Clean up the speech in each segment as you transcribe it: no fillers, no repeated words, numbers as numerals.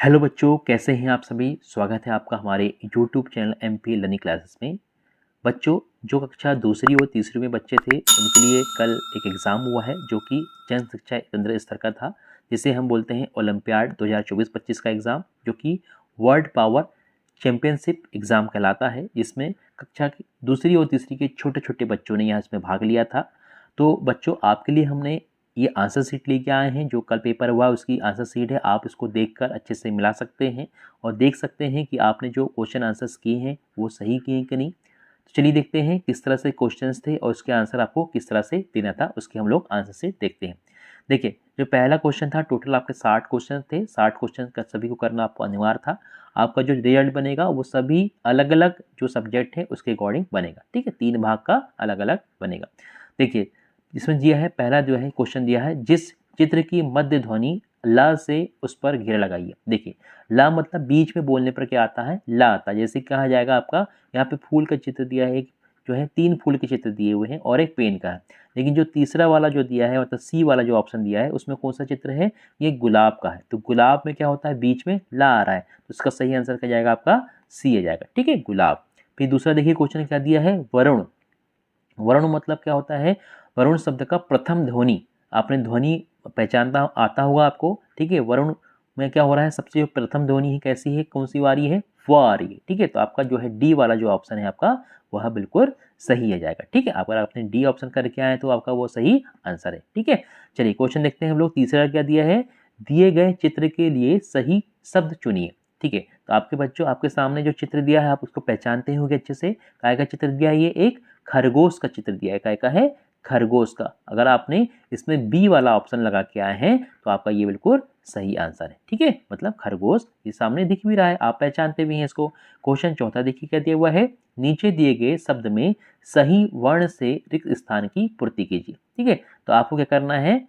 Hello बच्चों, कैसे हैं आप सभी। स्वागत है आपका हमारे YouTube channel MP learning classes में। बच्चों, जो कक्षा दूसरी और तीसरी में बच्चे थे उनके लिए कल एक एग्ज़ाम हुआ है जो कि जन शिक्षा केंद्र स्तर का था, जिसे हम बोलते हैं ओलंपियाड 2024-25 का एग्ज़ाम, जो कि वर्ल्ड पावर चैम्पियनशिप एग्ज़ाम कहलाता है, जिसमें कक्षा की दूसरी और तीसरी के छोटे छोटे बच्चों ने यहाँ इसमें भाग लिया था। तो बच्चों, आपके लिए हमने ये आंसर शीट लेके आए हैं। जो कल पेपर हुआ उसकी आंसर शीट है, आप इसको देखकर अच्छे से मिला सकते हैं और देख सकते हैं कि आपने जो क्वेश्चन आंसर्स किए हैं वो सही किए कि नहीं। तो चलिए देखते हैं किस तरह से क्वेश्चंस थे और उसके आंसर आपको किस तरह से देना था, उसके हम लोग आंसर शीट देखते हैं। देखिए, जो पहला क्वेश्चन था, टोटल आपके 60 क्वेश्चन थे। 60 क्वेश्चन का सभी को करना आपको अनिवार्य था। आपका जो रिजल्ट बनेगा वो सभी अलग अलग जो सब्जेक्ट है उसके अकॉर्डिंग बनेगा। ठीक है, 3 भाग का अलग अलग बनेगा। देखिए, इसमें दिया है, पहला जो है क्वेश्चन दिया है, जिस चित्र की मध्य ध्वनि ल से उस पर घेरा लगाइए। देखिए, ल मतलब बीच में बोलने पर क्या आता है, ला आता है। जैसे कहा जाएगा आपका यहाँ पे फूल का चित्र दिया है, एक जो है 3 फूल के चित्र दिए हुए हैं और एक पेन का है। लेकिन जो तीसरा वाला जो दिया है, मतलब सी वाला जो ऑप्शन दिया है, उसमें कौन सा चित्र है, ये गुलाब का है। तो गुलाब में क्या होता है, बीच में ला आ रहा है, तो इसका सही आंसर क्या जाएगा, आपका सी आ जाएगा। ठीक है, गुलाब। फिर दूसरा देखिए क्वेश्चन क्या दिया है, वरुण। वरुण मतलब क्या होता है, वरुण शब्द का प्रथम ध्वनि, आपने ध्वनि पहचानता आता होगा आपको। ठीक है, वरुण में क्या हो रहा है, सबसे जो प्रथम ध्वनि है कैसी है, कौन सी वाली है, वो आ रही है। ठीक है, तो आपका जो है डी वाला जो ऑप्शन है आपका, वह बिल्कुल सही आ जाएगा। ठीक है, अगर आपने डी ऑप्शन करके आए तो आपका वो सही आंसर है। ठीक है, चलिए क्वेश्चन देखते हैं हम लोग। तीसरा क्या दिया है, दिए गए चित्र के लिए सही शब्द चुनिए। ठीक है, तो आपके बच्चों, आपके सामने जो चित्र दिया है आप उसको पहचानते होंगे अच्छे से। काय का चित्र दिया है, ये एक खरगोश का चित्र दिया है। काय का है, खरगोश का। अगर आपने इसमें बी वाला ऑप्शन लगा के आए हैं तो आपका ये बिल्कुल सही आंसर है। ठीक है, मतलब खरगोश ये सामने दिख भी रहा है, आप पहचानते भी हैं इसको। क्वेश्चन चौथा देखिए क्या दिया हुआ है, नीचे दिए गए शब्द में सही वर्ण से रिक्त स्थान की पूर्ति कीजिए। ठीक है, तो आपको क्या करना है,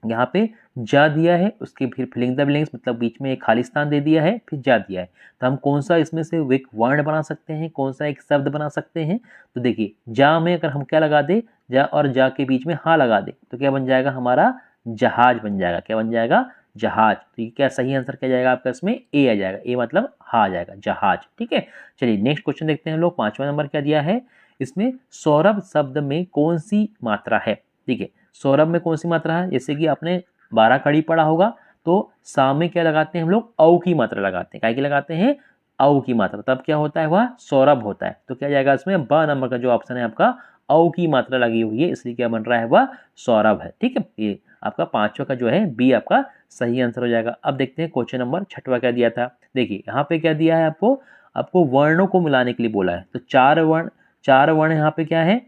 यहाँ पे जा दिया है, उसके फिर फिलिंग द ब्लैंक्स, मतलब बीच में एक खाली स्थान दे दिया है, फिर जा दिया है। तो हम कौन सा इसमें से एक वर्ण बना सकते हैं, कौन सा एक शब्द बना सकते हैं। तो देखिए, जा में अगर हम क्या लगा दे, जा और जा के बीच में हाँ लगा दे, तो क्या बन जाएगा, हमारा जहाज बन जाएगा। क्या बन जाएगा, जहाज। तो ये क्या सही आंसर क्या जाएगा आपका, इसमें ए आ जाएगा। ए मतलब हाँ आ जाएगा, जहाज। ठीक है, चलिए नेक्स्ट क्वेश्चन देखते हैं हम लोग। 5वां नंबर क्या दिया है, इसमें सौरभ शब्द में कौन सी मात्रा है। ठीक है, सौरभ में कौन सी मात्रा है, जैसे कि आपने 12 कड़ी पढ़ा होगा, तो सा में क्या लगाते हैं हम लोग, औ की मात्रा लगाते हैं। क्या की लगाते हैं, औ की मात्रा, तब क्या होता है, वह सौरभ होता है। तो क्या जाएगा इसमें, ब नंबर का जो ऑप्शन है आपका, औ की मात्रा लगी हुई है, इसलिए क्या बन रहा है, वह सौरभ है। ठीक है, ये आपका 5वां का जो है बी आपका सही आंसर हो जाएगा। अब देखते हैं क्वेश्चन नंबर 6वां क्या दिया था। देखिए, यहाँ पे क्या दिया है आपको, आपको वर्णों को मिलाने के लिए बोला है। तो 4 वर्ण यहाँ पे क्या है,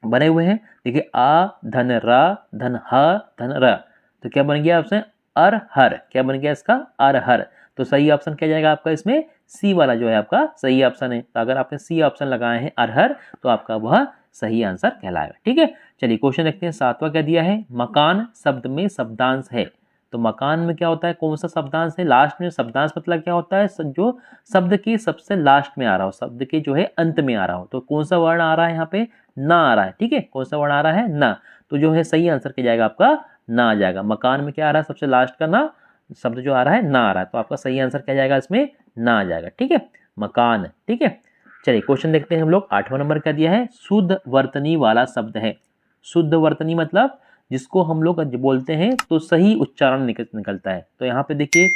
बने हुए हैं। देखिए, आ धन र धन ह धन र, तो क्या बन गया ऑप्शन, अरहर। क्या बन गया इसका, अरहर। तो सही ऑप्शन क्या जाएगा आपका, इसमें सी वाला जो है आपका सही ऑप्शन है। तो अगर आपने सी ऑप्शन लगाए हैं अरहर, तो आपका वह सही आंसर कहलाएगा। ठीक है, चलिए क्वेश्चन देखते हैं। 7वां क्या दिया है, मकान शब्द में शब्दांश है। तो मकान में क्या होता है, कौन सा शब्दांश है, लास्ट में। शब्दांश मतलब क्या होता है, जो शब्द के सबसे लास्ट में आ रहा हो, शब्द के जो है अंत में आ रहा हो। तो कौन सा वर्ण आ रहा है यहाँ पे, ना आ रहा है। ठीक है, कौन सा वर्ण आ रहा है, ना। तो जो है सही आंसर क्या जाएगा आपका, ना आ जाएगा। मकान में क्या आ रहा है, सबसे लास्ट का ना शब्द जो आ रहा है, ना आ रहा है, तो आपका सही आंसर क्या जाएगा, इसमें ना आ जाएगा। ठीक है, मकान। ठीक है, चलिए क्वेश्चन देखते हैं हम लोग। 8वां नंबर क्या दिया है, शुद्ध वर्तनी वाला शब्द है। शुद्ध वर्तनी मतलब जिसको हम लोग बोलते हैं तो सही उच्चारण निकलता है। तो यहाँ पे देखिए,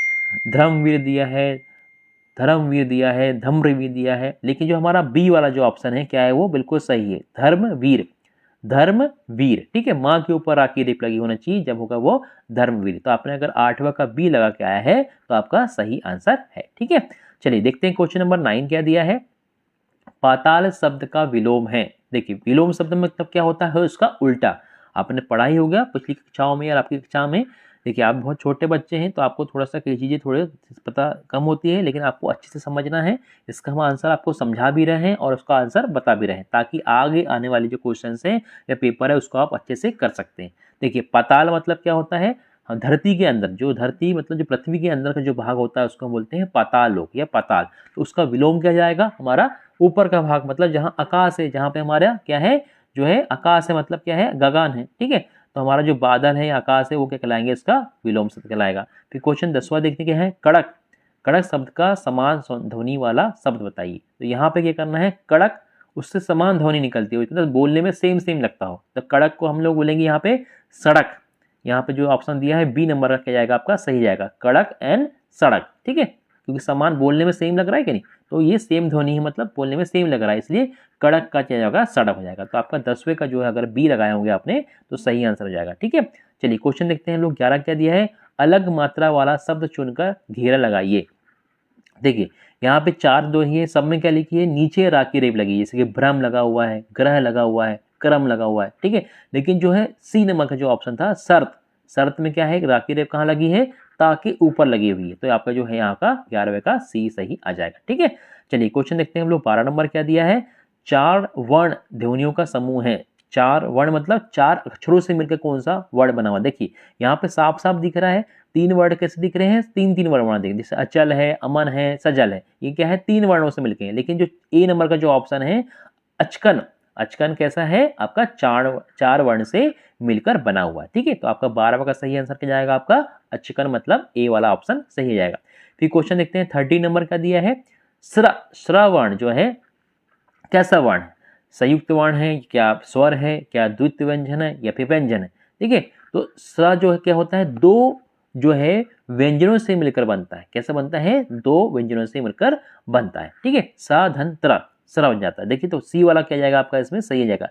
धर्मवीर दिया है, धर्मवीर दिया है, धम्रवीर दिया है, लेकिन जो हमारा बी वाला जो ऑप्शन है क्या है, वो बिल्कुल सही है, धर्मवीर। धर्मवीर। ठीक है, माँ के ऊपर आके रेप लगी होना चाहिए, जब होगा वो धर्मवीर। तो आपने अगर 8वां का बी लगा के आया है तो आपका सही आंसर है। ठीक है, चलिए देखते हैं क्वेश्चन नंबर 9 क्या दिया है, पाताल शब्द का विलोम है। देखिए, विलोम शब्द में मतलब क्या होता है, उसका उल्टा। आपने पढ़ा ही होगा पिछली कक्षाओं में या आपकी कक्षा में। देखिए, आप बहुत छोटे बच्चे हैं तो आपको थोड़ा सा कई चीज़ें थोड़े पता कम होती है, लेकिन आपको अच्छे से समझना है। इसका हम आंसर आपको समझा भी रहे हैं और उसका आंसर बता भी रहे हैं, ताकि आगे आने वाली जो क्वेश्चन है या पेपर है उसको आप अच्छे से कर सकते हैं। देखिए, पाताल मतलब क्या होता है, धरती के अंदर, जो धरती मतलब जो पृथ्वी के अंदर का जो भाग होता है उसको हम बोलते हैं पाताल लोक या पाताल। तो उसका विलोम क्या जाएगा, हमारा ऊपर का भाग, मतलब जहाँ आकाश है, जहाँ पे हमारा क्या है, जो है आकाश है, मतलब क्या है, गगन है। ठीक है, तो हमारा जो बादल है आकाश है वो क्या कहलाएंगे, इसका विलोम शब्द कहलाएगा। फिर क्वेश्चन 10वां देखने के हैं, कड़क। कड़क शब्द का समान ध्वनि वाला शब्द बताइए। तो यहाँ पे क्या करना है, कड़क उससे समान ध्वनि निकलती हो, मतलब बोलने में सेम सेम लगता हो, तो कड़क को हम लोग बोलेंगे यहाँ पे सड़क। यहाँ पे जो ऑप्शन दिया है बी नंबर का क्या जाएगा आपका, सही जाएगा, कड़क एंड सड़क। ठीक है, क्योंकि समान बोलने में सेम लग रहा है कि नहीं, तो ये सेम ध्वनि है, मतलब बोलने में सेम लग रहा है, इसलिए कड़क का क्या जाएगा, सड़क हो जाएगा। तो आपका 10वें का जो है अगर बी लगाए होंगे आपने तो सही आंसर हो जाएगा। ठीक है, चलिए क्वेश्चन देखते हैं हम लोग। 11 क्या दिया है, अलग मात्रा वाला शब्द चुनकर घेरा लगाइए। देखिए यहाँ पे 4 दो ही है, सब में क्या लिखी है, नीचे रा की रेप लगी है, जैसे कि भ्रम लगा हुआ है, ग्रह लगा हुआ है, क्रम लगा हुआ है। ठीक है, लेकिन जो है सी नंबर का जो ऑप्शन था शर्त, शर्त में क्या है, रा की रेप कहाँ लगी है, ताकि ऊपर लगी हुई है, तो आपका जो है यहाँ का 11वें का सी सही आ जाएगा। ठीक है, चलिए क्वेश्चन देखते हैं हम लोग। 12 नंबर क्या दिया है, 4 वर्ण ध्वनियों का समूह है। 4 वर्ण मतलब 4 अक्षरों से मिलकर कौन सा वर्ड बना हुआ, देखिए यहाँ पे साफ साफ दिख रहा है। 3 वर्ड कैसे दिख रहे हैं, 3 वर्ण बना दिखे, जैसे अचल है, अमन है, सजल है, ये क्या है, 3 वर्णों से मिलके हैं। लेकिन जो ए नंबर का जो ऑप्शन है अचकन, अचकन कैसा है आपका, 4 वर्ण से मिलकर बना हुआ है। ठीक है, तो आपका 12वां का सही आंसर क्या जाएगा आपका, अचकन, मतलब ए वाला ऑप्शन सही हो जाएगा। फिर क्वेश्चन देखते हैं 13 नंबर का दिया है, स्र वर्ण जो है कैसा वर्ण है, संयुक्त वर्ण है, क्या स्वर है, क्या द्वितीय व्यंजन है, या फिर व्यंजन है। ठीक है, तो स्र जो है क्या होता है, 2 जो है व्यंजनों से मिलकर बनता है, कैसा बनता है, 2 व्यंजनों से मिलकर बनता है। ठीक है, सा धन त्र स्र बन जाता है। देखिए तो सी वाला क्या जाएगा आपका, इसमें सही हो जाएगा,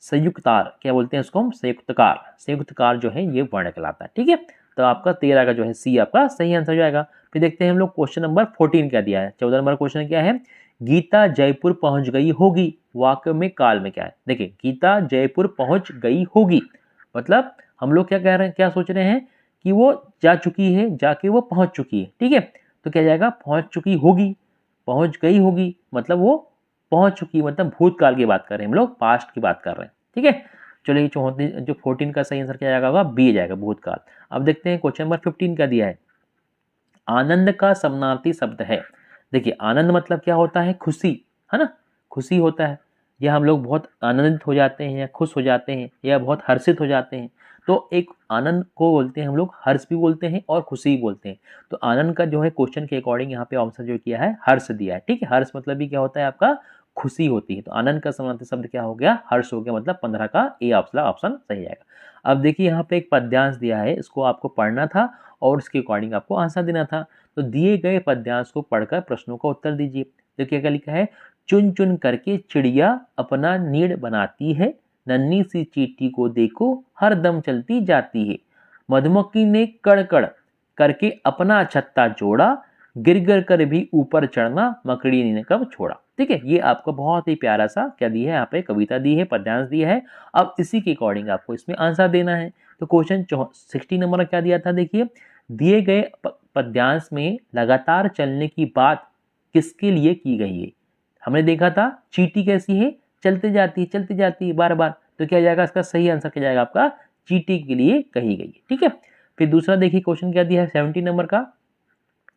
संयुक्तार क्या बोलते हैं उसको हम, संयुक्तकार, संयुक्तकार जो है ये वर्ण कहलाता है। ठीक है, तो आपका 13 का जो है सी आपका सही आंसर हो जाएगा। फिर देखते हैं हम लोग क्वेश्चन नंबर 14 क्या दिया है। 14 नंबर क्वेश्चन क्या है, गीता जयपुर पहुंच गई होगी, वाक्य में काल में क्या है। देखिए गीता जयपुर पहुंच गई होगी, मतलब हम लोग क्या कह रहे हैं, क्या सोच रहे हैं कि वो जा चुकी है, जाके वो पहुंच चुकी है। ठीक है, तो क्या जाएगा, पहुंच चुकी होगी, पहुंच गई होगी मतलब वो पहुंच चुकी, मतलब भूतकाल की बात कर रहे हैं हम लोग, पास्ट की बात कर रहे हैं। ठीक है, चलिए जो 14 का सही आंसर क्या जाएगा, बी जाएगा, भूतकाल। अब देखते हैं क्वेश्चन नंबर 15 का दिया है, आनंद का समानार्थी शब्द है। देखिए आनंद मतलब क्या होता है, खुशी, है ना, खुशी होता है, या हम लोग बहुत आनंदित हो जाते हैं, या खुश हो जाते हैं, या बहुत हर्षित हो जाते हैं। तो एक आनंद को बोलते हैं हम लोग, हर्ष भी बोलते हैं और खुशी भी बोलते हैं। तो आनंद का जो है क्वेश्चन के अकॉर्डिंग यहाँ पे ऑप्शन जो किया है हर्ष दिया है। ठीक है, हर्ष मतलब भी क्या होता है आपका, खुशी होती है। तो आनंद का समानार्थी शब्द क्या हो गया, हर्ष हो गया, मतलब 15 का ए ऑप्शन सही आएगा। अब देखिए यहाँ पे एक पद्यांश दिया है, इसको आपको पढ़ना था और उसके अकॉर्डिंग आपको आंसर देना था। तो दिए गए पद्यांश को पढ़कर प्रश्नों का उत्तर दीजिए। तो क्या लिखा है, चुन चुन करके चिड़िया अपना नीड़ बनाती है, नन्ही सी चींटी को देखो हर दम चलती जाती है, मधुमक्खी ने कड़ कड़ करके अपना छत्ता जोड़ा, गिर गिर कर भी ऊपर चढ़ना मकड़ी ने कब छोड़ा। ठीक है, ये आपको बहुत ही प्यारा सा क्या दी है, यहाँ पे कविता दी है, पद्यांश दिया है। अब इसी के अकॉर्डिंग आपको इसमें आंसर देना है। तो क्वेश्चन 60 नंबर क्या दिया था, देखिए दिए गए पद्यांश में लगातार चलने की बात किसके लिए की गई है। हमने देखा था चींटी कैसी है, चलती जाती बार बार, तो क्या जाएगा इसका सही आंसर क्या जाएगा आपका, चींटी के लिए कही गई है। ठीक है, फिर दूसरा देखिए क्वेश्चन क्या दिया है 70 नंबर का,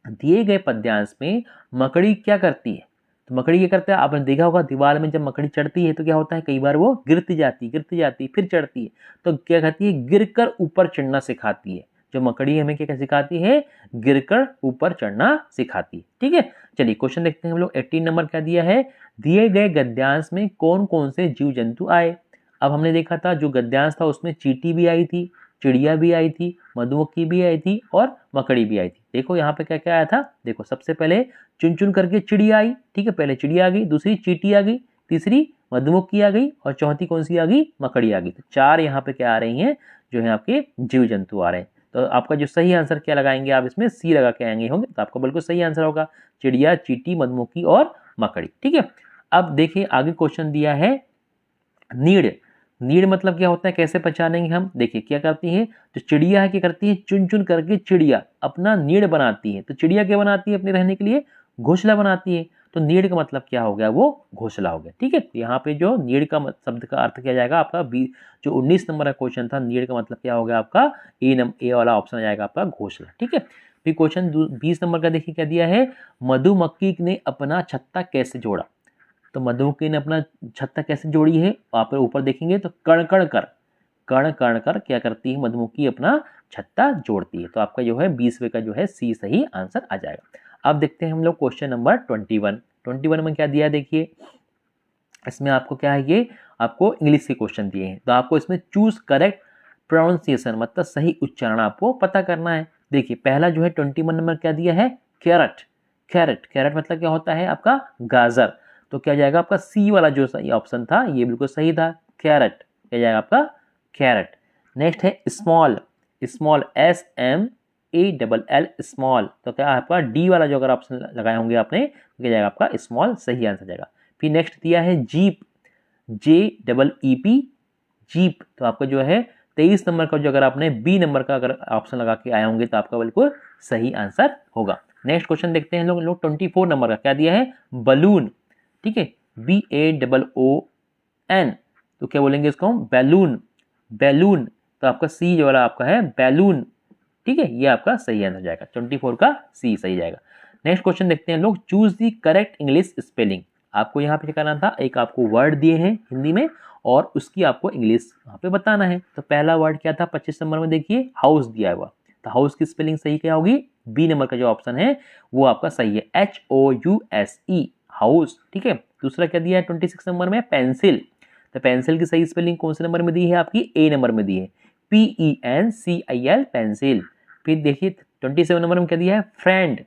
दिए गए पद्यांश में मकड़ी क्या करती है। तो मकड़ी क्या करता है, आपने देखा होगा दीवार में जब मकड़ी चढ़ती है तो क्या होता है, कई बार वो गिरती जाती फिर चढ़ती है, तो क्या कहती है, गिरकर ऊपर चढ़ना सिखाती है। जो मकड़ी हमें क्या सिखाती है, गिरकर ऊपर चढ़ना सिखाती है। ठीक है, चलिए क्वेश्चन देखते हैं हम लोग। 18 नंबर क्या दिया है, दिए गए गद्यांश में कौन कौन से जीव जंतु आए। अब हमने देखा था जो गद्यांश था उसमें चींटी भी आई थी, चिड़िया भी आई थी, मधुमक्खी भी आई थी और मकड़ी भी आई थी। देखो यहाँ पे क्या क्या आया था, देखो सबसे पहले चुन चुन करके चिड़िया आई। ठीक है, पहले चिड़िया आ गई, दूसरी चींटी आ गई, तीसरी मधुमक्खी आ गई और चौथी कौन सी आ गई, मकड़ी आ गई। तो 4 यहाँ पे क्या आ रही हैं, जो है आपके जीव जंतु आ रहे हैं। तो आपका जो सही आंसर क्या लगाएंगे आप, इसमें सी लगा के आएंगे होंगे, तो आपका बिल्कुल सही आंसर होगा चिड़िया, चींटी, मधुमक्खी और मकड़ी। ठीक है, अब देखिए आगे क्वेश्चन दिया है नीड़। नीड़ मतलब क्या होता है, कैसे पहचानेंगे हम, देखिए क्या करती है, जो चिड़िया है क्या करती है, चुन चुन करके चिड़िया अपना नीड़ बनाती है। तो चिड़िया क्या बनाती है, अपने रहने के लिए घोंसला बनाती है। तो नीड़ का मतलब क्या हो गया, वो घोंसला हो गया। ठीक है, यहाँ पे जो नीड़ का शब्द का अर्थ क्या जाएगा आपका, जो 19 नंबर का क्वेश्चन था, नीड़ का मतलब क्या हो गया आपका, ए वाला ऑप्शन आ जाएगा आपका घोंसला। ठीक है, फिर क्वेश्चन 20 नंबर का देखिए क्या दिया है, मधुमक्खी ने अपना छत्ता कैसे जोड़ा। तो मधुमक्खी ने अपना छत्ता कैसे जोड़ी है, आप ऊपर देखेंगे तो कण कण कर, कण कण कर क्या करती है, मधुमक्खी अपना छत्ता जोड़ती है। तो आपका जो है 20वें का जो है सी सही आंसर आ जाएगा। अब देखते हैं हम लोग क्वेश्चन नंबर 21 में क्या दिया है देखिए। इसमें आपको क्या है, ये आपको इंग्लिश के क्वेश्चन दिए हैं, तो आपको इसमें चूज करेक्ट प्रोनाउंसिएशन मतलब सही उच्चारण आपको पता करना है। देखिए पहला जो है 21 नंबर क्या दिया है, कैरेट। कैरेट कैरेट मतलब क्या होता है आपका गाजर। तो क्या जाएगा आपका सी वाला जो सही ऑप्शन था ये बिल्कुल सही था, कैरेट क्या जाएगा आपका कैरेट। नेक्स्ट है स्मॉल। Small SMALL small. तो क्या आपका डी वाला जो अगर ऑप्शन लगाए होंगे आपने तो क्या जाएगा आपका स्मॉल सही आंसर जाएगा। फिर नेक्स्ट दिया है जीप, JEEP जीप। तो आपका जो है 23 नंबर का जो अगर आपने बी नंबर का अगर ऑप्शन लगा के आए होंगे तो आपका बिल्कुल सही आंसर होगा। नेक्स्ट क्वेश्चन देखते हैं लोग 24 नंबर का क्या दिया है, बलून। ठीक है, BALON। तो क्या बोलेंगे इसको हम, बैलून। बैलून। तो आपका सी जो वाला आपका है बैलून। ठीक है, ये आपका सही आंसर जाएगा, 24 का सी सही जाएगा। नेक्स्ट क्वेश्चन देखते हैं लोग, choose the correct English spelling. आपको यहाँ पे क्या करना था, एक आपको वर्ड दिए हैं हिंदी में और उसकी आपको इंग्लिश यहाँ पे बताना है। तो पहला वर्ड क्या था 25 नंबर में, देखिए हाउस दिया हुआ। तो हाउस की स्पेलिंग सही क्या होगी, बी नंबर का जो ऑप्शन है वो आपका सही है, HOUSE हाउस। ठीक है, दूसरा क्या दिया है 26 नंबर में, पेंसिल। तो पेंसिल की सही स्पेलिंग कौन से नंबर में दी है आपकी, ए नंबर में दी है, PENCIL पेंसिल। फिर देखिए 27 नंबर में क्या दिया है, फ्रेंड।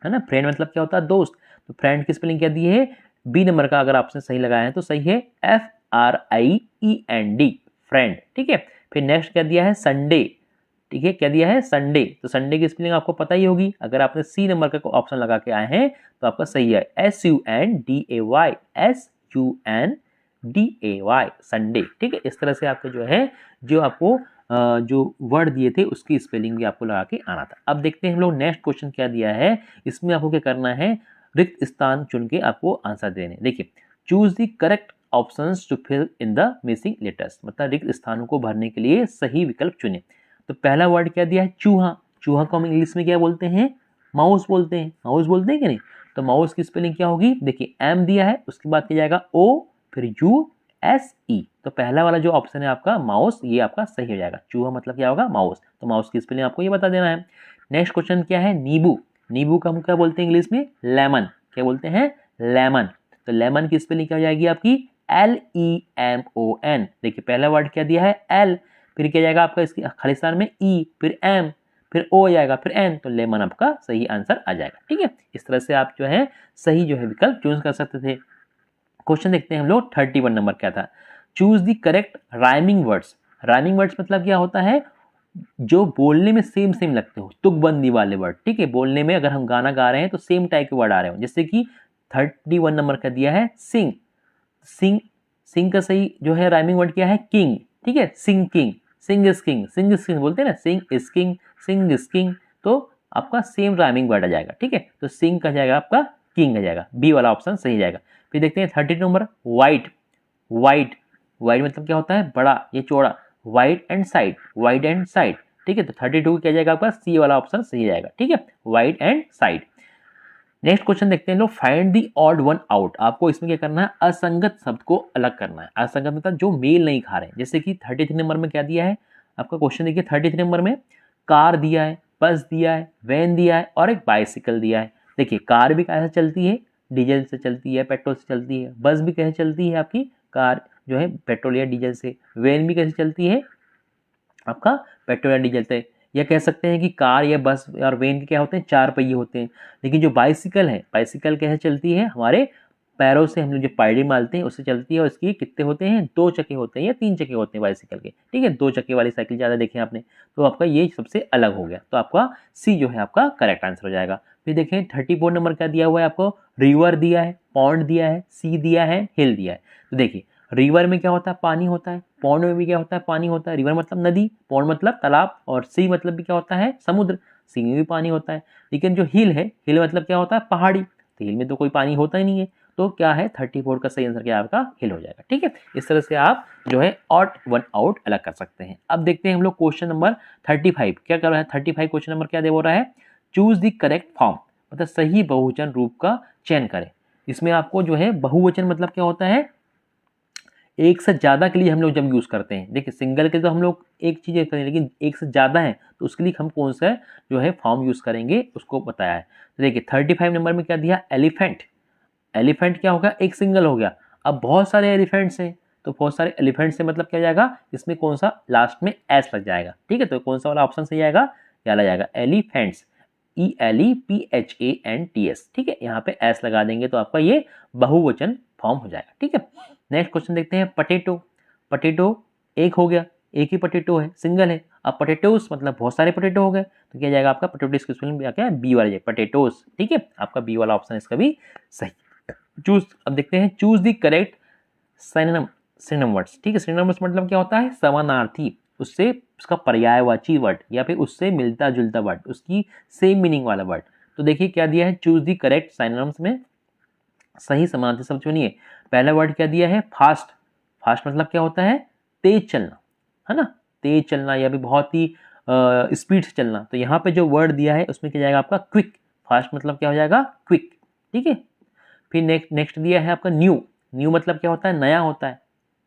है ना, फ्रेंड मतलब क्या होता है, दोस्त। तो फ्रेंड की स्पेलिंग क्या दी है, बी नंबर का अगर आपने सही लगाया है तो सही है, FRIEND फ्रेंड। ठीक है, फिर नेक्स्ट क्या दिया है, संडे। ठीक है, क्या दिया है, संडे। तो संडे की स्पेलिंग आपको पता ही होगी, अगर आपने सी नंबर का ऑप्शन लगा के आए हैं तो आपका सही है, SUNDAY संडे। ठीक है, इस तरह से आपके जो है जो आपको जो वर्ड दिए थे उसकी स्पेलिंग भी आपको लगा के आना था। अब देखते हैं हम लोग नेक्स्ट क्वेश्चन क्या दिया है। इसमें आपको क्या करना है, रिक्त स्थान चुन के आपको आंसर देने। देखिए, choose the correct options to fill in the missing letters, मतलब रिक्त स्थानों को भरने के लिए सही विकल्प चुने। तो पहला वर्ड क्या दिया है, चूहा। चूहा को हम इंग्लिश में क्या बोलते हैं, माउस बोलते हैं। माउस बोलते हैं कि नहीं, तो माउस की स्पेलिंग क्या होगी, देखिए एम दिया है, उसके बाद क्या जाएगा O, फिर USE। तो पहला वाला जो ऑप्शन है आपका माउस, ये आपका सही हो जाएगा। चूहा मतलब क्या होगा, माउस। तो माउस की स्पेलिंग आपको ये बता देना है। नेक्स्ट क्वेश्चन क्या है, नींबू। नींबू का हम क्या बोलते हैं इंग्लिश में, लेमन। क्या बोलते हैं, लेमन। तो लेमन की स्पेलिंग क्या हो जाएगी आपकी, LEMON। देखिए पहला वर्ड क्या दिया है, L, फिर क्या जाएगा आपका इसकी खालिस्तान में E, फिर M, फिर O जाएगा, फिर N। तो लेमन आपका सही आंसर आ जाएगा। ठीक है, इस तरह से आप जो है सही जो है विकल्प चूज कर सकते थे। क्वेश्चन देखते हैं हम लोग 31 नंबर क्या था, choose the correct rhyming words. Rhyming words मतलब क्या होता है, जो बोलने में सेम सेम लगते हो, तुकबंदी वाले वर्ड। ठीक है, बोलने में अगर हम गाना गा रहे हैं तो सेम टाइप के वर्ड आ रहे हो, जैसे कि 31 नंबर का दिया है सिंग। सिंग, सिंग का सही जो है राइमिंग वर्ड क्या है, किंग। ठीक है, sing king, sing is king, sing is king बोलते हैं ना, sing is king, sing is king. तो आपका सेम राइमिंग वर्ड आ जाएगा। ठीक है, तो सिंग का जाएगा आपका किंग आ जाएगा, बी वाला ऑप्शन सही जाएगा। फिर देखते हैं 32 नंबर, वाइट। वाइट, वाइट मतलब क्या होता है, बड़ा, ये चौड़ा, wide and side, wide and side. ठीक है, तो 32 क्या जाएगा आपका, सी वाला ऑप्शन सही जाएगा। ठीक है, wide and side. Next question देखते हैं लोग, find the odd one out. आपको इसमें क्या करना है, असंगत शब्द को अलग करना है। असंगत मतलब जो मेल नहीं खा रहे हैं, जैसे कि 33 नंबर में क्या दिया है आपका क्वेश्चन, देखिए 33 नंबर में कार दिया है, बस दिया है, वैन दिया है और एक बाइसिकल दिया है। देखिए कार भी कैसे चलती है, डीजल से चलती है, पेट्रोल से चलती है। बस भी कैसे चलती है आपकी कार जो है पेट्रोल या डीजल से। वैन भी कैसे चलती है आपका पेट्रोल या डीजल से। या कह सकते हैं कि कार या बस और वैन के क्या होते हैं, 4 पहिए होते हैं। लेकिन जो बाइसिकल है, बाइसिकल कैसे चलती है, हमारे पैरों से हम लोग जो पायडी मारते हैं उससे चलती है। और इसकी कितने होते हैं, 2 चक्के होते हैं या 3 चक्के होते हैं बाइसिकल के। ठीक है, 2 चक्के वाली साइकिल ज़्यादा देखें आपने, तो आपका ये सबसे अलग हो गया। तो आपका सी जो है आपका करेक्ट आंसर हो जाएगा। फिर देखें 34 नंबर क्या दिया हुआ है आपको, रिवर दिया है, पॉन्ड दिया है, सी दिया है, हिल दिया है। तो देखिए रिवर में क्या होता है, पानी होता है। पॉन्ड में भी क्या होता है, पानी होता है। रिवर मतलब नदी, पॉन्ड मतलब तालाब, और सी मतलब भी क्या होता है, समुद्र। सी में भी पानी होता है। लेकिन जो हिल है, हिल मतलब क्या होता है, पहाड़ी। तो हिल में तो कोई पानी होता ही नहीं है। तो क्या है 34 का सही आंसर क्या आपका हिल हो जाएगा। ठीक है, इस तरह से आप जो है ऑड वन आउट अलग कर सकते हैं। अब देखते हैं हम लोग क्वेश्चन नंबर 35 क्या कर रहा है। 35 क्वेश्चन नंबर क्या दे बोल रहा है, चूज द करेक्ट फॉर्म, मतलब सही बहुवचन रूप का चयन करें। इसमें आपको जो है बहुवचन मतलब क्या होता है, एक से ज़्यादा के लिए हम लोग जब यूज़ करते हैं, देखिए सिंगल के तो हम लोग एक चीज़ करते हैं, लेकिन एक से ज़्यादा है तो उसके लिए हम कौन सा जो है फॉर्म यूज़ करेंगे उसको बताया है। तो देखिए 35 नंबर में क्या दिया, एलिफेंट। एलिफेंट क्या हो गया, एक सिंगल हो गया। अब बहुत सारे एलिफेंट्स हैं तो बहुत सारे एलिफेंट से मतलब क्या हो जाएगा, इसमें कौन सा लास्ट में एस लग जाएगा। ठीक है, तो कौन सा वाला ऑप्शन सही आएगा, क्या लग जाएगा, एलिफेंट्स, ELEPHANTS। ठीक है, यहाँ पे एस लगा देंगे तो आपका ये बहुवचन फॉर्म हो जाएगा। ठीक है, नेक्स्ट क्वेश्चन देखते हैं, पटेटो। पटेटो एक हो गया, एक ही पटेटो है, सिंगल है। अब पटेटोस मतलब बहुत सारे पटेटो हो गए तो क्या जाएगा आपका, पटेटो की स्पेलिंग क्या है, बी वाला जाएगा, पटेटोस। ठीक है, आपका बी वाला ऑप्शन इसका भी सही। चूज, अब देखते हैं, choose the correct synonym, synonym words. ठीक है, सिनोनिम वर्ड्स मतलब क्या होता है, समानार्थी, उससे उसका पर्यायवाची वर्ड या फिर उससे मिलता जुलता वर्ड, उसकी सेम मीनिंग वाला वर्ड। तो देखिए क्या दिया है, चूज द करेक्ट सिनोनिम्स में सही समानार्थी शब्द चुनिए। पहला वर्ड क्या दिया है, फास्ट। फास्ट मतलब क्या होता है, तेज चलना, है ना, तेज चलना या भी बहुत ही स्पीड से चलना। तो यहाँ पे जो वर्ड दिया है उसमें क्या जाएगा आपका, क्विक। फास्ट मतलब क्या हो जाएगा, क्विक। ठीक है, फिर नेक्स्ट दिया है आपका न्यू। न्यू मतलब क्या होता है, नया होता है।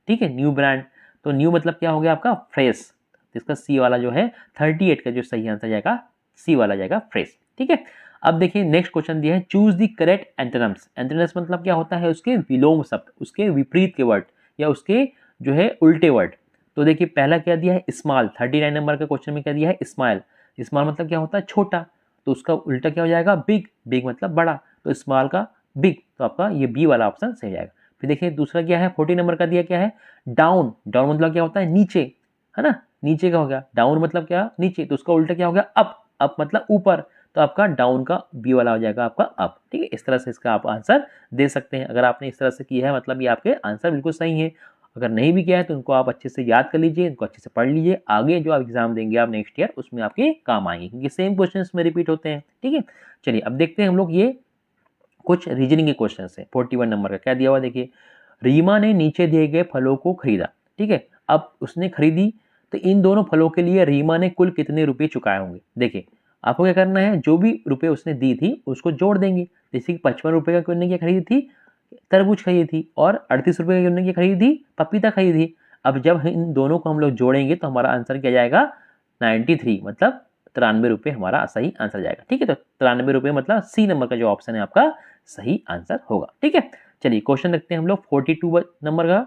ठीक है, न्यू ब्रांड। तो न्यू मतलब क्या हो गया आपका, फ्रेश। तो इसका सी वाला जो है 38 का जो सही आंसर जाएगा, सी वाला जाएगा, फ्रेश। ठीक है, अब देखिए नेक्स्ट क्वेश्चन दिया है, choose the correct antonyms. Antonyms मतलब क्या होता है, उसके विलोम शब्द, उसके विपरीत के वर्ड या उसके जो है उल्टे वर्ड। तो देखिए पहला क्या दिया है, स्मॉल। 39 नंबर के क्वेश्चन में क्या दिया है, स्मॉल। स्मॉल मतलब क्या होता है, छोटा। तो उसका उल्टा क्या हो जाएगा, बिग। बिग मतलब बड़ा, तो स्मॉल का बिग, तो आपका ये बी वाला ऑप्शन सही जाएगा। फिर देखिए दूसरा क्या है, 40 नंबर का दिया क्या है, डाउन। डाउन मतलब क्या होता है, नीचे, है ना, नीचे का हो गया। डाउन मतलब क्या, नीचे, तो उसका उल्टा क्या हो गया, अप। अप मतलब ऊपर, तो आपका डाउन का बी वाला हो जाएगा आपका अप। ठीक है, इस तरह से इसका आप आंसर दे सकते हैं। अगर आपने इस तरह से किया है मतलब ये आपके आंसर बिल्कुल सही है। अगर नहीं भी किया है तो उनको आप अच्छे से याद कर लीजिए, इनको अच्छे से पढ़ लीजिए, आगे जो आप एग्जाम देंगे आप नेक्स्ट ईयर उसमें आपके काम आएंगे, क्योंकि सेम क्वेश्चन में रिपीट होते हैं। ठीक है, चलिए अब देखते हैं हम लोग ये कुछ रीजनिंग के क्वेश्चन है। 41 नंबर का क्या दिया हुआ देखिए, रीमा ने नीचे दिए गए फलों को खरीदा। ठीक है, अब उसने खरीदी तो इन दोनों फलों के लिए रीमा ने कुल कितने रुपए चुकाए होंगे। देखिए आपको क्या करना है, जो भी रुपए उसने दी थी उसको जोड़ देंगे। जैसे कि 55 रुपए का उन्होंने क्या खरीदी थी, तरबूज खरीदी थी, और 38 रुपए की उन्होंने क्या खरीदी थी, पपीता खरीदी थी। अब जब इन दोनों को हम लोग जोड़ेंगे तो हमारा आंसर क्या जाएगा, 93, मतलब 93 रुपये हमारा सही आंसर जाएगा। ठीक है, तो 93 रुपये मतलब सी नंबर का जो ऑप्शन है आपका सही आंसर होगा। ठीक है, चलिए क्वेश्चन देखते हैं हम लोग 42 नंबर का,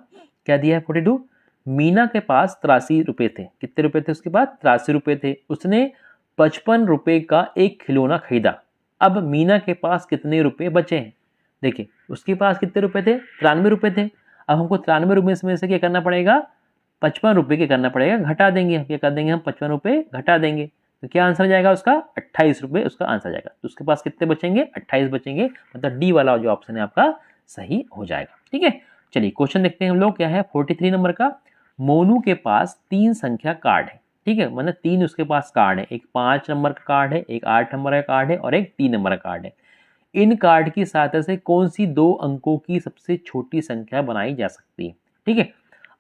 क्या दिया है 42, मीना के पास 83 रुपये थे। कितने रुपए थे उसके पास, 83 रुपये थे। उसने 55 रुपये का एक खिलौना खरीदा। अब मीना के पास कितने रुपए बचे हैं। देखिए उसके पास कितने रुपए थे, 93 रुपये थे। अब हमको 93 रुपये में से क्या करना पड़ेगा, 55 रुपये क्या करना पड़ेगा, घटा देंगे। क्या कर देंगे हम, 55 रुपये घटा देंगे, तो क्या आंसर जाएगा उसका, 28 रुपये उसका आंसर जाएगा। तो उसके पास कितने बचेंगे, 28 बचेंगे, मतलब डी वाला जो ऑप्शन है आपका सही हो जाएगा। ठीक है, चलिए क्वेश्चन देखते हैं हम लोग, क्या है 43 नंबर का, मोनू के पास 3 संख्या कार्ड है। ठीक है, मतलब 3 उसके पास कार्ड है, एक 5 नंबर का कार्ड है, एक 8 नंबर का कार्ड है और एक 3 नंबर का कार्ड है। इन कार्ड की सहायता से कौन सी 2 अंकों की सबसे छोटी संख्या बनाई जा सकती है। ठीक है,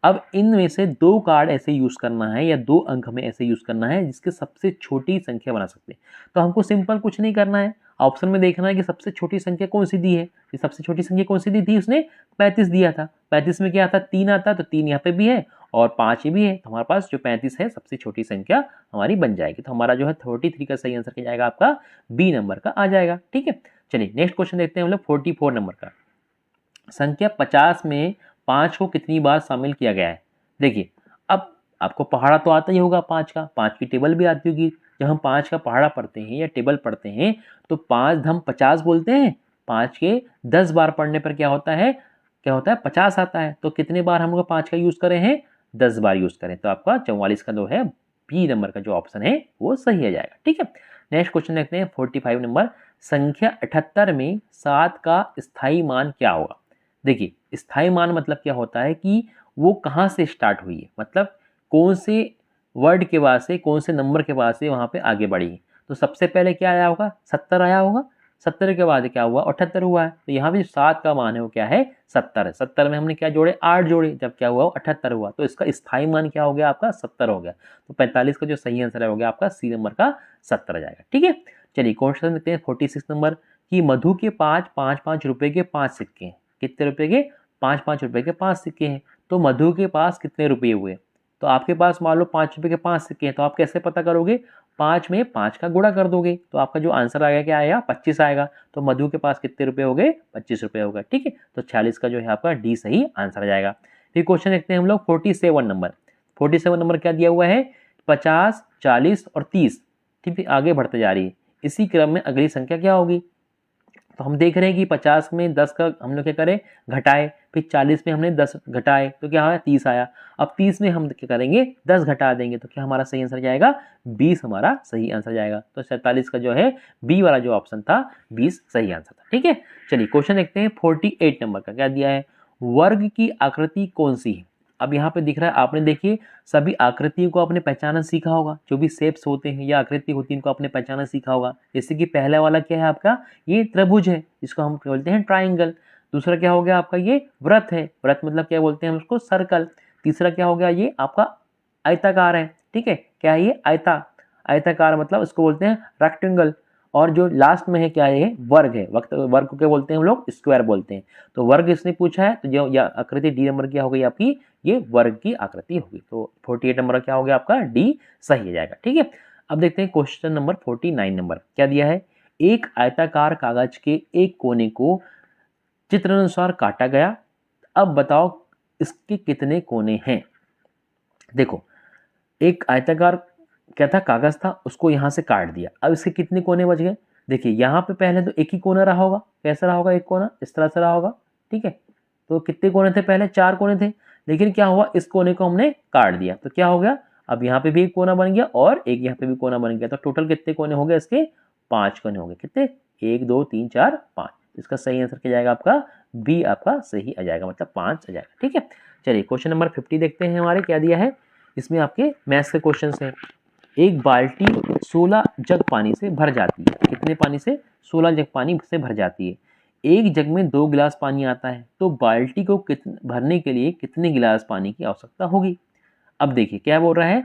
अब इनमें से 2 कार्ड ऐसे यूज करना है या 2 अंक हमें ऐसे यूज करना है जिसके सबसे छोटी संख्या बना सकते हैं। तो हमको सिंपल कुछ नहीं करना है, ऑप्शन में देखना है कि सबसे छोटी संख्या कौन सी दी है। ये सबसे छोटी संख्या कौन सी दी थी, उसने 35 दिया था। 35 में क्या आता, 3 आता, तो 3 यहाँ पे भी है और 5 भी है, तो हमारे पास जो 35 है सबसे छोटी संख्या हमारी बन जाएगी। तो हमारा जो है 33 का सही आंसर क्या जाएगा आपका, बी नंबर का आ जाएगा। ठीक है, चलिए नेक्स्ट क्वेश्चन देखते हैं हम लोग 44 नंबर का, संख्या 50 में 5 को कितनी बार शामिल किया गया है। देखिए अब आपको पहाड़ा तो आता ही होगा 5 का, 5 की टेबल भी आती होगी। जब हम 5 का पहाड़ा पढ़ते हैं या टेबल पढ़ते हैं तो 5 हम 50 बोलते हैं। 5 के 10 बार पढ़ने पर क्या होता है, 50 आता है। तो कितने बार हम लोग 5 का यूज करें हैं, 10 बार यूज करें, तो आपका 44 का 2 है, बी नंबर का जो ऑप्शन है वो सही आ जाएगा। ठीक है, नेक्स्ट क्वेश्चन देखते हैं 45 नंबर, संख्या 78 में 7 का स्थाई मान क्या होगा। देखिए स्थाई मान मतलब क्या होता है कि वो कहाँ से स्टार्ट हुई है, मतलब कौन से वर्ड के बाद से, कौन से नंबर के बाद से वहाँ पे आगे बढ़ी है। तो सबसे पहले क्या आया होगा, 70 आया होगा। 70 के बाद क्या हुआ, 78 हुआ है। तो यहाँ भी 7 का मान है वो क्या है, 70 है। 70 में हमने क्या जोड़े, 8 जोड़े, जब क्या हुआ 78 हुआ, तो इसका स्थाई मान क्या हो गया आपका, 70 हो गया। तो 45 का जो सही आंसर हो गया आपका सी नंबर का 70 आ जाएगा। ठीक है, चलिए क्वेश्चन देखते हैं 46 नंबर की, मधु के पास 5-5 रुपए के 5 सिक्के हैं। कितने रुपए के, 5-5 रुपए के 5 सिक्के हैं। तो मधु के पास कितने रुपये हुए। तो आपके पास मान लो 5 रुपये के 5 सिक्के हैं, तो आप कैसे पता करोगे, 5 में 5 का गुणा कर दोगे, तो आपका जो आंसर आएगा क्या आएगा, 25 आएगा। तो मधु के पास कितने रुपये हो गए, 25 रुपये हो गए। ठीक है, तो 46 का जो है आपका डी सही आंसर आ जाएगा। फिर क्वेश्चन देखते हैं हम लोग 47 नंबर। 47 नंबर क्या दिया हुआ है, 50, 40 और 30। ठीक है, आगे बढ़ते जा रही है। इसी क्रम में अगली संख्या क्या होगी, तो हम देख रहे हैं कि 50 में 10 का हम लोग क्या करें, घटाए, फिर 40 में हमने 10 घटाए तो क्या आया, 30 आया। अब 30 में हम क्या करेंगे, 10 घटा देंगे, तो क्या हमारा सही आंसर जाएगा, 20 हमारा सही आंसर जाएगा। तो 47 का जो है बी वाला जो ऑप्शन था 20 सही आंसर था। ठीक है, चलिए क्वेश्चन देखते हैं 48 नंबर का। क्या दिया है, वर्ग की आकृति कौन सी है। अब यहाँ पे दिख रहा है, आपने देखिए सभी आकृतियों को आपने पहचाना सीखा होगा, जो भी शेप्स होते हैं या आकृति होती है इनको आपने पहचाना सीखा होगा। जैसे कि पहला वाला क्या है आपका, ये त्रिभुज है, जिसको हम बोलते हैं ट्राइंगल। दूसरा क्या हो गया आपका, ये वृत्त है, वृत्त मतलब क्या बोलते हैं हम उसको, सर्कल। तीसरा क्या हो गया, ये आपका आयताकार है। ठीक है, क्या है ये, आयताकार मतलब इसको बोलते हैं रेक्टेंगल। और जो लास्ट में है क्या है, ये वर्ग है। वर्ग को क्या बोलते हैं हम लोग, स्क्वायर बोलते हैं। तो वर्ग इसने पूछा है, तो जो आकृति डी नंबर क्या हो गई आपकी, ये वर्ग की आकृति होगी। तो 48 नंबर क्या हो गया आपका, डी सही हो जाएगा। ठीक है, अब देखते हैं क्वेश्चन नंबर 49 नंबर। क्या दिया है, एक आयताकार कागज के एक कोने को चित्र अनुसार काटा गया, अब बताओ इसके कितने कोने हैं। देखो, एक आयताकार क्या था, कागज था, उसको यहाँ से काट दिया, अब इसके कितने कोने बच गए। देखिए यहाँ पे पहले तो एक ही कोना रहा होगा, कैसा रहा होगा, एक कोना इस तरह से रहा होगा। ठीक है, तो कितने कोने थे, पहले 4 कोने थे, लेकिन क्या हुआ, इस कोने को हमने काट दिया, तो क्या हो गया, अब यहाँ पे भी एक कोना बन गया और एक यहाँ पे भी कोना बन गया। तो टोटल कितने कोने हो गए इसके, 5 कोने हो गए। कितने, 1 2 3 4 5। इसका सही आंसर क्या जाएगा आपका, बी आपका सही आ जाएगा, मतलब 5 आ जाएगा। ठीक है, चलिए क्वेश्चन नंबर 50 देखते हैं हमारे क्या दिया है। इसमें आपके मैथ्स के क्वेश्चन हैं। एक बाल्टी 16 जग पानी से भर जाती है। कितने पानी से, 16 जग पानी से भर जाती है। एक जग में 2 गिलास पानी आता है, तो बाल्टी को भरने के लिए कितने गिलास पानी की आवश्यकता होगी। अब देखिए क्या बोल रहा है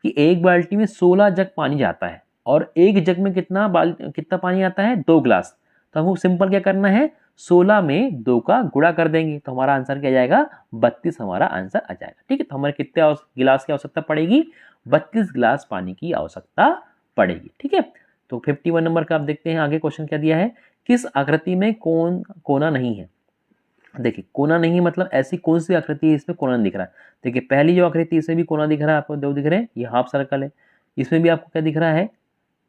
कि एक बाल्टी में 16 जग पानी जाता है और एक जग में कितना पानी आता है, 2 गिलास। तो हमको सिंपल क्या करना है, 16 में 2 का गुणा कर देंगे, तो हमारा आंसर क्या जाएगा, 32 हमारा आंसर आ जाएगा। ठीक है, तो हमारे कितने गिलास की आवश्यकता पड़ेगी, 32 गिलास पानी की आवश्यकता पड़ेगी। ठीक है, तो 51 नंबर का आप देखते हैं आगे क्वेश्चन क्या दिया है, किस आकृति में कोना नहीं है। देखिए कोना नहीं मतलब ऐसी कौन सी आकृति है इसमें कोना दिख रहा है। देखिए पहली जो आकृति इसमें भी कोना दिख रहा है आपको, 2 दिख रहे हैं, ये हाफ सर्कल है। इसमें भी आपको क्या दिख रहा है,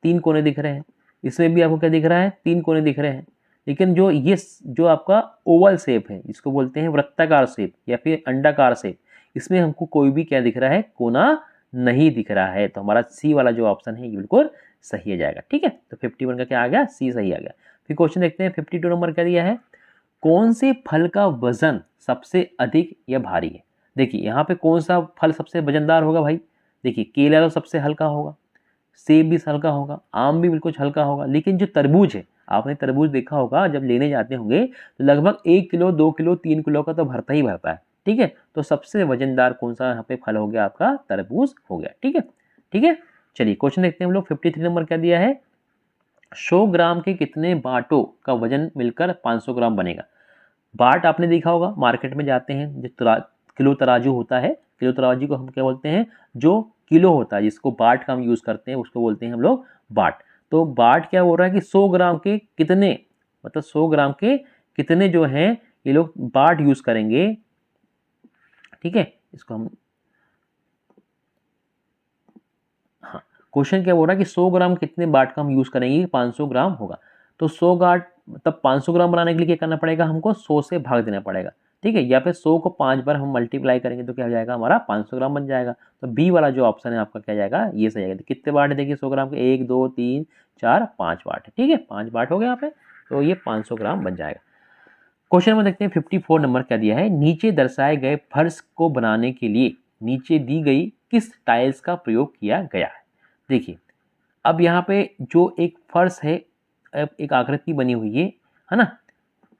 3 कोने दिख रहे हैं। इसमें भी आपको क्या दिख रहा है, 3 कोने दिख रहे हैं। लेकिन जो आपका ओवल शेप है, जिसको बोलते हैं वृत्ताकार शेप या फिर अंडाकार शेप, इसमें हमको कोई भी क्या दिख रहा है, कोना नहीं दिख रहा है। तो हमारा सी वाला जो ऑप्शन है ये बिल्कुल सही आ जाएगा। ठीक है, तो 51 का क्या आ गया, सी सही आ गया। फिर क्वेश्चन देखते हैं 52 नंबर क्या दिया है, कौन से फल का वजन सबसे अधिक या भारी है। देखिए यहाँ पे कौन सा फल सबसे वजनदार होगा भाई, देखिए केला तो सबसे हल्का होगा, सेब भी हल्का होगा, आम भी बिल्कुल हल्का होगा, लेकिन जो तरबूज है, आपने तरबूज देखा होगा जब लेने जाते होंगे तो लगभग 1 किलो 2 किलो 3 किलो का तो भरता ही भरता है। ठीक है, तो सबसे वजनदार कौन सा यहाँ पे फल हो गया आपका, तरबूज हो गया। ठीक है, ठीक है, चलिए क्वेश्चन देखते हैं हम लोग 53 नंबर क्या दिया है, 100 ग्राम के कितने बाटों का वजन मिलकर 500 ग्राम बनेगा। बाट आपने देखा होगा, मार्केट में जाते हैं जो किलो तराजू होता है, किलो तराजू को हम क्या बोलते हैं, जो किलो होता है जिसको बाट का हम यूज़ करते हैं उसको बोलते हैं हम लोग बाट। तो बाट क्या बोल रहा है कि 100 ग्राम के कितने, मतलब 100 ग्राम के कितने जो हैं ये लोग बाट यूज़ करेंगे। ठीक है, इसको हम, हाँ क्वेश्चन क्या बोल रहा है कि 100 ग्राम कितने बाट का हम यूज़ करेंगे, 500 ग्राम होगा। तो 100 गाट मतलब 500 ग्राम बनाने के लिए क्या करना पड़ेगा, हमको 100 से भाग देना पड़ेगा। ठीक है, या फिर 100 को 5 बार हम मल्टीप्लाई करेंगे तो क्या हो जाएगा, हमारा 500 ग्राम बन जाएगा। तो बी वाला जो ऑप्शन है आपका क्या जाएगा, ये सही जाएगा। कितने बाट है देखिए 100 ग्राम के, 1 2 3 4 5 बाट है। ठीक है, 5 बाट हो गया यहाँ पे, तो ये 500 ग्राम बन जाएगा। क्वेश्चन में देखते हैं 54 नंबर क्या दिया है, नीचे दर्शाए गए फर्श को बनाने के लिए नीचे दी गई किस टाइल्स का प्रयोग किया गया है। देखिए अब यहाँ पे जो एक फर्श है, एक आकृति बनी हुई है ना,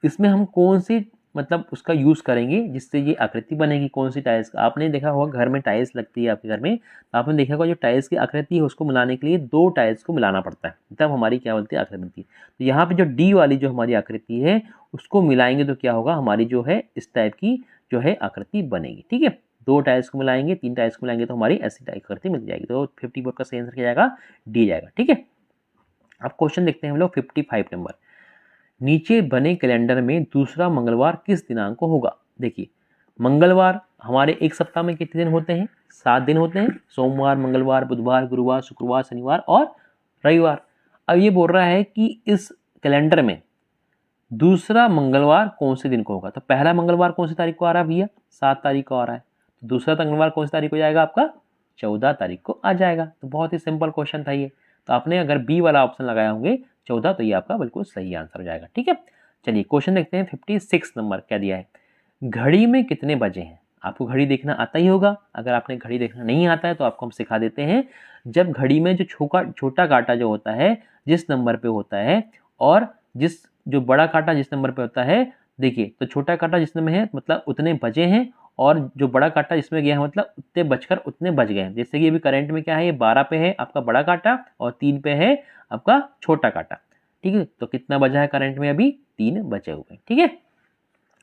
इसमें हम कौन सी मतलब उसका यूज़ करेंगे जिससे ये आकृति बनेगी, कौन सी टाइल्स का। आपने देखा होगा घर में टाइल्स लगती है आपके घर में, तो आपने देखा होगा जो टाइल्स की आकृति है उसको मिलाने के लिए 2 टाइल्स को मिलाना पड़ता है, तब हमारी क्या बोलती है, आकृति बनती है। तो यहाँ पे जो डी वाली जो हमारी आकृति है उसको मिलाएंगे तो क्या होगा, हमारी जो है इस टाइप की जो है आकृति बनेगी। ठीक है, 2 टाइल्स को मिलाएंगे, 3 टाइल्स को मिलाएंगे तो हमारी ऐसी आकृति मिल जाएगी। तो 54 का सही आंसर क्या जाएगा, डी जाएगा। ठीक है, अब क्वेश्चन देखते हैं हम लोग 55 नंबर। नीचे बने कैलेंडर में दूसरा मंगलवार किस दिनांक को होगा। देखिए, मंगलवार हमारे एक सप्ताह में कितने दिन होते हैं, 7 दिन होते हैं, सोमवार, मंगलवार, बुधवार, गुरुवार, शुक्रवार, शनिवार और रविवार। अब ये बोल रहा है कि इस कैलेंडर में दूसरा मंगलवार कौन से दिन को होगा। तो पहला मंगलवार कौन सी तारीख को आ रहा है भैया, 7 तारीख को आ रहा है। तो दूसरा मंगलवार कौन सी तारीख को जाएगा आपका, 14 तारीख को आ जाएगा। तो बहुत ही सिंपल क्वेश्चन था ये। तो आपने अगर बी वाला ऑप्शन लगाया होंगे 14, तो ये आपका बिल्कुल सही आंसर हो जाएगा। ठीक है, चलिए क्वेश्चन देखते हैं 56 नंबर क्या दिया है। घड़ी में कितने बजे हैं। आपको घड़ी देखना आता ही होगा, अगर आपने घड़ी देखना नहीं आता है तो आपको हम सिखा देते हैं। जब घड़ी में जो छोटा कांटा जो होता है जिस नंबर पे होता है, और जो बड़ा कांटा जिस नंबर पे होता है, देखिए तो छोटा कांटा जिसमें है मतलब उतने बजे हैं, और जो बड़ा कांटा जिसमें गया है मतलब उतने बजकर उतने बज गए हैं। जैसे कि अभी करंट में क्या है, ये 12 पे है आपका बड़ा कांटा और 3 पे है आपका छोटा कांटा। ठीक है, तो कितना बजा है करंट में, अभी 3 बचे हुए। ठीक है,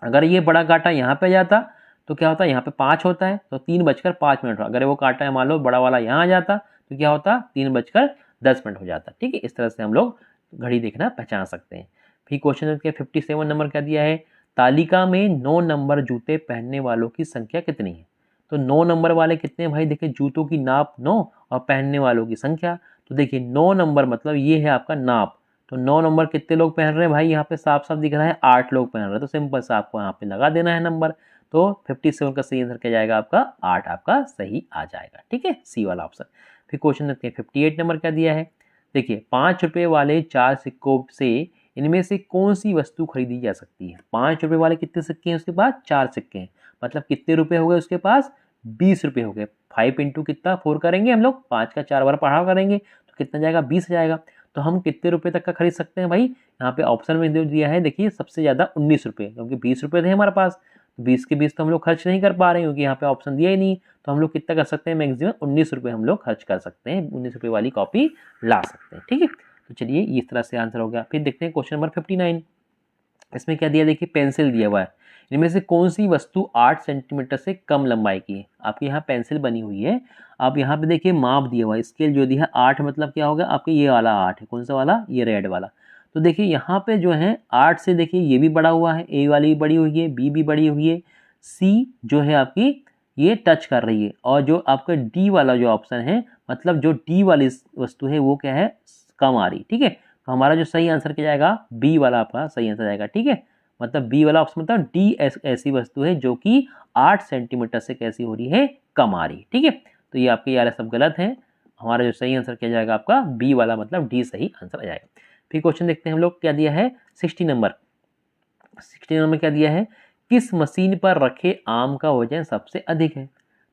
अगर ये बड़ा कांटा यहाँ पे जाता तो क्या होता है, यहाँ पे 5 होता है तो 3:05 अगर वो कांटा है मान लो बड़ा वाला यहाँ आ जाता तो क्या होता, 3:10 हो जाता। ठीक है, इस तरह से हम लोग घड़ी देखना पहचान सकते हैं। फिर क्वेश्चन 57 नंबर क्या दिया है। तालिका में 9 नंबर जूते पहनने वालों की संख्या कितनी है। तो 9 नंबर वाले कितने हैं भाई, देखिए जूतों की नाप 9 और पहनने वालों की संख्या। तो देखिए 9 नंबर मतलब ये है आपका नाप। तो 9 नंबर कितने लोग पहन रहे हैं भाई, यहाँ पे साफ साफ दिख रहा है 8 लोग पहन रहे हैं। तो सिंपल सा आपको यहाँ पे लगा देना है नंबर। तो 57 का सही आंसर क्या जाएगा आपका, 8 आपका सही आ जाएगा। ठीक है, सी वाला ऑप्शन। फिर क्वेश्चन देखते हैं 58 नंबर क्या दिया है। देखिए 5 रुपए वाले 4 सिक्कों से इनमें से कौन सी वस्तु खरीदी जा सकती है। 5 रुपए वाले कितने सिक्के हैं उसके पास, 4 सिक्के हैं, मतलब कितने रुपए हो गए उसके पास, 20 रुपए हो गए। 5 इंटू कितना 4 करेंगे हम लोग, 5 का 4 बार पढ़ा करेंगे तो कितना जाएगा, 20 जाएगा। तो हम कितने रुपए तक का खरीद सकते हैं भाई, यहाँ पे ऑप्शन में जो दिया है देखिए सबसे ज़्यादा 19 रुपये, क्योंकि 20 रुपये थे हमारे पास, 20 के 20 तो हम लोग खर्च नहीं कर पा रहे हैं क्योंकि यहाँ पे ऑप्शन दिया ही नहीं। तो हम लोग कितना कर सकते हैं, मैक्सिमम 19 रुपये हम लोग खर्च कर सकते हैं, 19 रुपये वाली कॉपी ला सकते हैं। ठीक है, तो चलिए इस तरह से आंसर हो गया। फिर देखते हैं क्वेश्चन नंबर 59। इसमें क्या दिया, देखिए पेंसिल दिया हुआ है। इनमें से कौन सी वस्तु 8 सेंटीमीटर से कम लंबाई की है। आपकी यहाँ पेंसिल बनी हुई है, आप यहाँ पे देखिए माप दिया हुआ है, स्केल जो दिया है 8 मतलब क्या होगा आपके ये वाला 8 है, कौन सा वाला, ये रेड वाला। तो देखिए यहाँ पे जो है 8 से देखिए ये भी बड़ा हुआ है, ए वाली भी बड़ी हुई है, बी भी बड़ी हुई है, सी जो है आपकी ये टच कर रही है, और जो आपका डी वाला जो ऑप्शन है मतलब जो डी वाली वस्तु है वो क्या है, कम आ रही। ठीक है, तो हमारा जो सही आंसर क्या जाएगा, बी वाला आपका सही आंसर जाएगा। ठीक है, मतलब बी वाला ऑप्शन मतलब डी ऐसी वस्तु है जो कि 8 सेंटीमीटर से कैसी हो रही है, कम आ रही। ठीक है, तो ये आपके यार सब गलत है। हमारा जो सही आंसर क्या जाएगा आपका, बी वाला मतलब डी सही आंसर आ जाएगा। फिर क्वेश्चन देखते हैं हम लोग क्या दिया है 60 नंबर। 60 नंबर क्या दिया है, किस मशीन पर रखे आम का वजन सबसे अधिक है।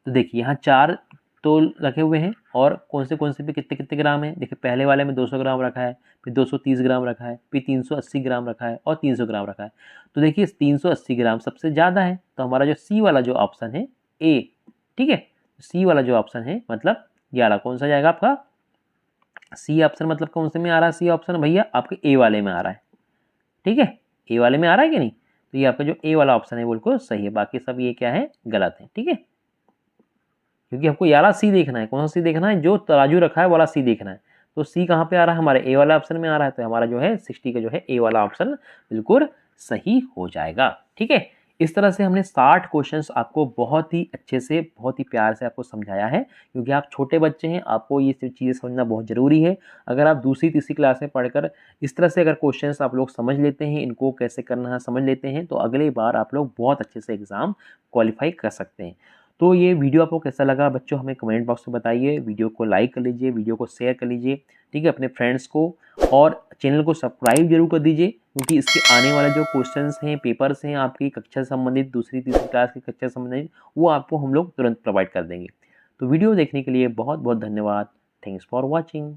तो देखिए यहाँ 4 तोल रखे हुए हैं और कौन से पे कितने कितने ग्राम है। देखिए पहले वाले में 200 ग्राम रखा है, फिर 230 ग्राम रखा है, फिर 380 ग्राम रखा है और 300 ग्राम रखा है। तो देखिए 380 ग्राम सबसे ज़्यादा है, तो हमारा जो सी वाला जो ऑप्शन है ए। ठीक है, सी वाला जो ऑप्शन है मतलब ये वाला कौन सा जाएगा आपका, सी ऑप्शन मतलब कौन से में आ रहा है, सी ऑप्शन भैया आपके ए वाले में आ रहा है। ठीक है, ए वाले में आ रहा है कि नहीं, तो ये आपका जो ए वाला ऑप्शन है बिल्कुल सही है, बाकी सब ये क्या है, गलत है। ठीक है, क्योंकि हमको ये वाला सी देखना है, कौन सा सी देखना है, जो तराजू रखा है वाला सी देखना है। तो सी कहाँ पे आ रहा है, हमारे ए वाला ऑप्शन में आ रहा है, तो हमारा जो है 60 का जो है ए वाला ऑप्शन बिल्कुल सही हो जाएगा। ठीक है, इस तरह से हमने 60 क्वेश्चंस आपको बहुत ही अच्छे से बहुत ही प्यार से आपको समझाया है, क्योंकि आप छोटे बच्चे हैं, आपको ये सब चीज़ें समझना बहुत ज़रूरी है। अगर आप दूसरी तीसरी क्लास में पढ़कर इस तरह से अगर क्वेश्चंस आप लोग समझ लेते हैं, इनको कैसे करना है समझ लेते हैं, तो अगली बार आप लोग बहुत अच्छे से एग्ज़ाम क्वालिफाई कर सकते हैं। तो ये वीडियो आपको कैसा लगा बच्चों, हमें कमेंट बॉक्स में बताइए। वीडियो को लाइक कर लीजिए, वीडियो को शेयर कर लीजिए, ठीक है, अपने फ्रेंड्स को, और चैनल को सब्सक्राइब जरूर कर दीजिए, क्योंकि इसके आने वाले जो क्वेश्चंस हैं, पेपर्स हैं आपकी कक्षा से संबंधित, दूसरी तीसरी क्लास की कक्षा से संबंधित, वो आपको हम लोग तुरंत प्रोवाइड कर देंगे। तो वीडियो देखने के लिए बहुत बहुत धन्यवाद। Thanks for watching.